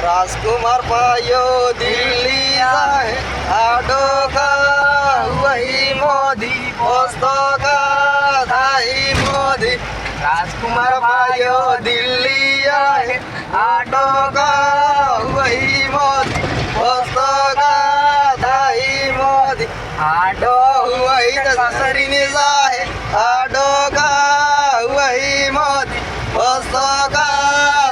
राजकुमार पायो दिल्ली जाए आडो का वही मोदी पोस्तो का थाई मोदी राजकुमार पायो दिल्ली आए आडो का वही मोदी पोस्तो का थाई मोदी आडो वही सासरी ने जाए आडो का वही मोदी पोस्तो का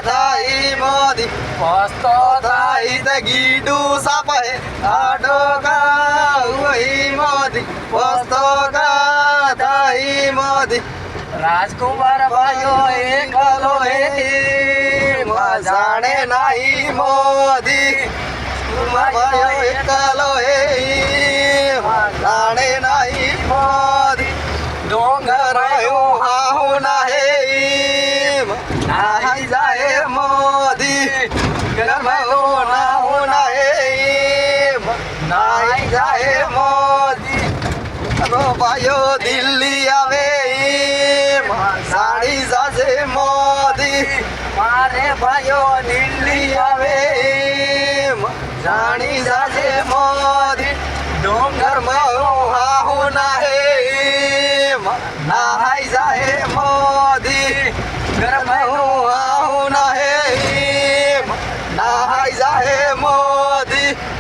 थाई मोदी पोस्तो थाई ते गीडू सापे आडो का वही मोदी पोस्तो का थाई मोदी राजकुमार भाइयों एकलो हे जाने नहीं मोदी कुमार भाइयों एकलो हे जाने नहीं मोदी डोंगर हाहू नाहे नाही जाए मोदी गरमो ना होना है नाही जाए मोदी रो भाइयों दिल्ली आवे साड़ी जाजे मोदी मारे भाइयों दिल्ली आवे जानी जाजे मोदी डोंगर में हाहू ना है नहाई जाए मोदी गरम